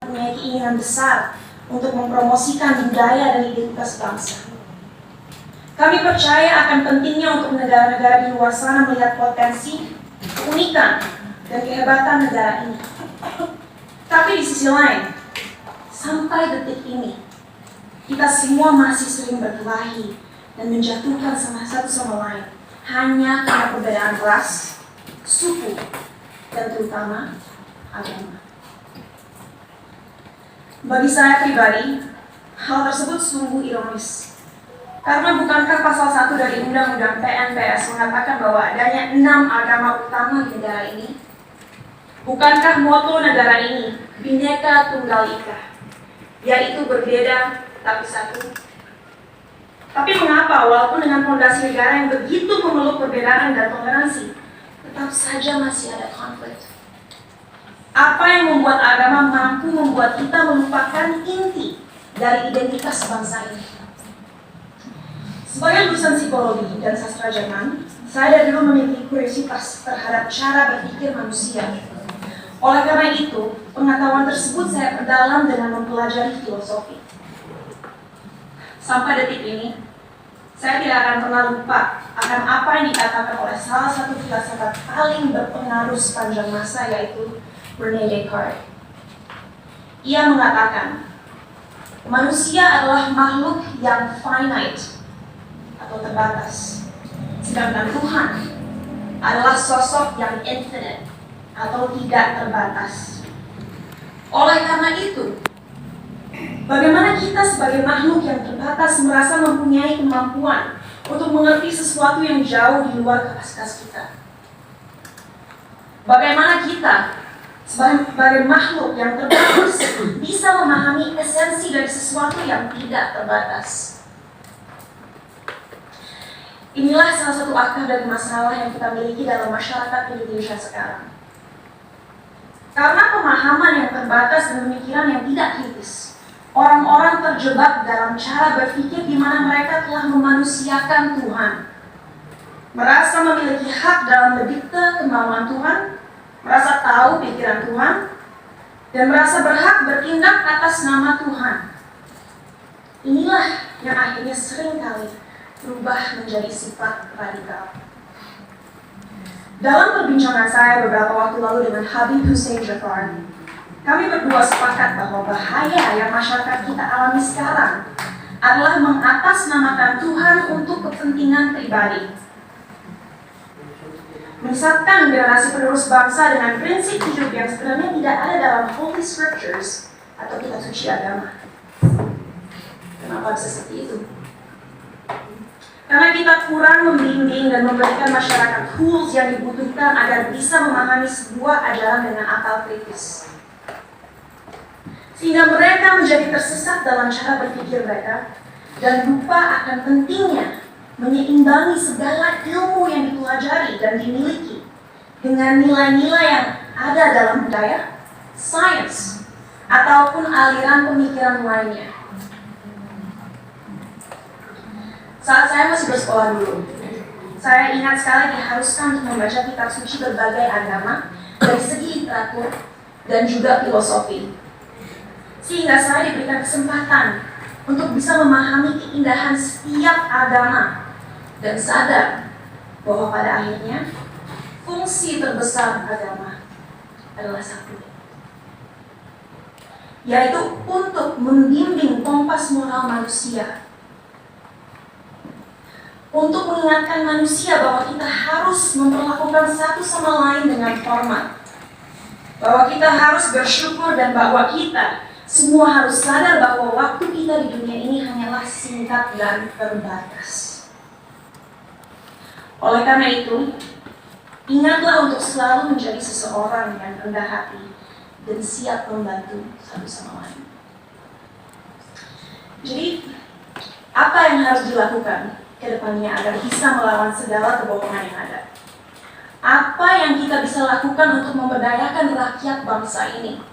punya keinginan besar untuk mempromosikan budaya dan identitas bangsa. Kami percaya akan pentingnya untuk negara-negara di luar sana melihat potensi, keunikan, dan kehebatan negara ini. Tapi di sisi lain, sampai detik ini, kita semua masih sering berkelahi dan menjatuhkan satu sama lain hanya karena perbedaan ras, suku, dan terutama agama. Bagi saya pribadi, hal tersebut sungguh ironis. Karena bukankah pasal 1 dari Undang-Undang PNPS mengatakan bahwa adanya 6 agama utama di negara ini? Bukankah moto negara ini Bhinneka Tunggal Ika, yaitu berbeda tapi satu? Tapi mengapa walaupun dengan fondasi negara yang begitu memeluk perbedaan dan toleransi, tetap saja masih ada konflik? Apa yang membuat agama mampu membuat kita melupakan inti dari identitas bangsa ini? Sebagai lulusan psikologi dan sastra Jerman, saya dari dulu memiliki kuriositas terhadap cara berpikir manusia. Oleh karena itu, pengetahuan tersebut saya perdalam dengan mempelajari filosofi. Sampai detik ini, saya tidak akan pernah lupa akan apa yang dikatakan oleh salah satu filsafat paling berpengaruh sepanjang masa, yaitu René Descartes. Ia mengatakan, manusia adalah makhluk yang finite atau terbatas, sedangkan Tuhan adalah sosok yang infinite atau tidak terbatas. Oleh karena itu, bagaimana kita sebagai makhluk yang terbatas merasa mempunyai kemampuan untuk mengerti sesuatu yang jauh di luar kapasitas kita? Bagaimana kita sebagai makhluk yang terbatas bisa memahami esensi dari sesuatu yang tidak terbatas? Inilah salah satu akar dari masalah yang kita miliki dalam masyarakat Indonesia sekarang. Karena pemahaman yang terbatas dan pemikiran yang tidak kritis, orang-orang terjebak dalam cara berpikir di mana mereka telah memanusiakan Tuhan, merasa memiliki hak dalam mendikte kemauan Tuhan, merasa tahu pikiran Tuhan, dan merasa berhak bertindak atas nama Tuhan. Inilah yang akhirnya seringkali berubah menjadi sifat radikal. Dalam perbincangan saya beberapa waktu lalu dengan Habib Hussein Jafar, kami berdua sepakat bahwa bahaya yang masyarakat kita alami sekarang adalah mengatasnamakan Tuhan untuk kepentingan pribadi. Menyesatkan generasi penerus bangsa dengan prinsip hidup yang sebenarnya tidak ada dalam Holy Scriptures atau kitab suci agama. Kenapa bisa seperti itu? Karena kita kurang membimbing dan memberikan masyarakat tools yang dibutuhkan agar bisa memahami sebuah ajaran dengan akal kritis. Sehingga mereka menjadi tersesat dalam cara berpikir mereka dan lupa akan pentingnya menyeimbangi segala ilmu yang dipelajari dan dimiliki dengan nilai-nilai yang ada dalam budaya, sains, ataupun aliran pemikiran lainnya. Saat saya masih bersekolah dulu, saya ingat sekali diharuskan untuk membaca kitab suci berbagai agama dari segi literatur dan juga filosofi. Sehingga saya diberikan kesempatan untuk bisa memahami keindahan setiap agama dan sadar bahwa pada akhirnya fungsi terbesar agama adalah satu, yaitu untuk membimbing kompas moral manusia, untuk mengingatkan manusia bahwa kita harus memperlakukan satu sama lain dengan hormat, bahwa kita harus bersyukur, dan bahwa kita semua harus sadar bahwa waktu kita di dunia ini hanyalah singkat dan terbatas. Oleh karena itu, ingatlah untuk selalu menjadi seseorang yang rendah hati dan siap membantu satu sama lain. Jadi, apa yang harus dilakukan ke depannya agar bisa melawan segala kebohongan yang ada? Apa yang kita bisa lakukan untuk memberdayakan rakyat bangsa ini?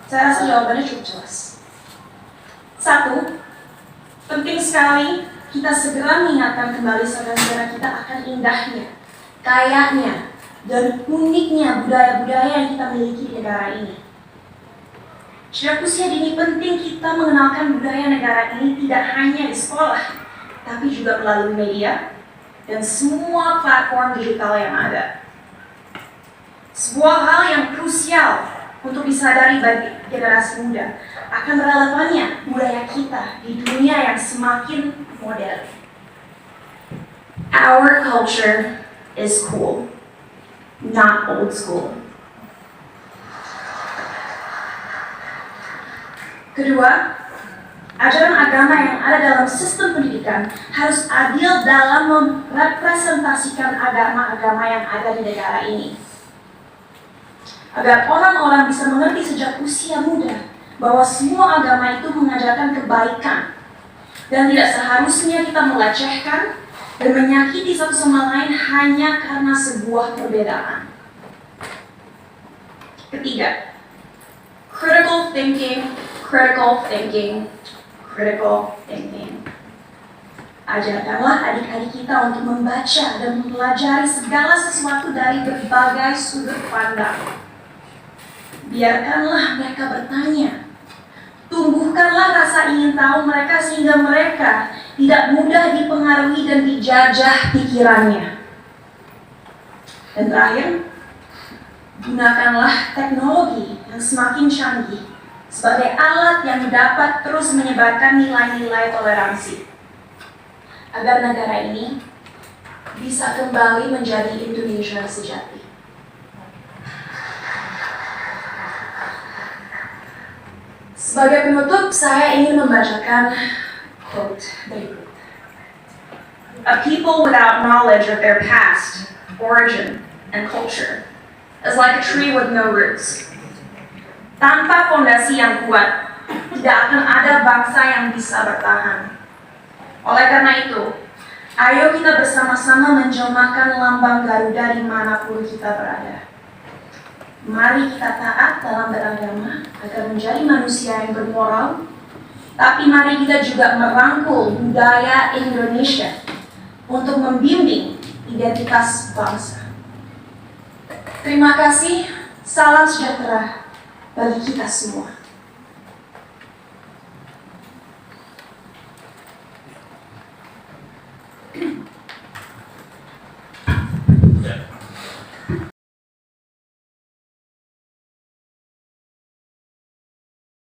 Saya rasa jawabannya cukup jelas. 1, penting sekali kita segera mengingatkan kembali saudara-saudara kita akan indahnya, kayanya, dan uniknya budaya-budaya yang kita miliki di negara ini. Sejak usia dini penting kita mengenalkan budaya negara ini tidak hanya di sekolah, tapi juga melalui media dan semua platform digital yang ada. Sebuah hal yang krusial untuk disadari bagi generasi muda akan relevannya budaya kita di dunia yang semakin modern. Our culture is cool, not old school. Kedua, ajaran agama yang ada dalam sistem pendidikan harus adil dalam merepresentasikan agama-agama yang ada di negara ini. Agar orang-orang bisa mengerti sejak usia muda bahwa semua agama itu mengajarkan kebaikan dan tidak seharusnya kita melecehkan dan menyakiti satu sama lain hanya karena sebuah perbedaan. Ketiga, critical thinking. Ajarkanlah adik-adik kita untuk membaca dan mempelajari segala sesuatu dari berbagai sudut pandang. Biarkanlah mereka bertanya. Tumbuhkanlah rasa ingin tahu mereka sehingga mereka tidak mudah dipengaruhi dan dijajah pikirannya. Dan terakhir, gunakanlah teknologi yang semakin canggih sebagai alat yang dapat terus menyebarkan nilai-nilai toleransi, agar negara ini bisa kembali menjadi Indonesia sejati. Sebagai penutup, saya ingin membacakan quote berikut. A people without knowledge of their past, origin, and culture is like a tree with no roots. Tanpa fondasi yang kuat, tidak akan ada bangsa yang bisa bertahan. Oleh karena itu, ayo kita bersama-sama menjelmakan lambang Garuda dimanapun kita berada. Mari kita taat dalam beragama agar menjadi manusia yang bermoral, tapi mari kita juga merangkul budaya Indonesia untuk membimbing identitas bangsa. Terima kasih, salam sejahtera bagi kita semua.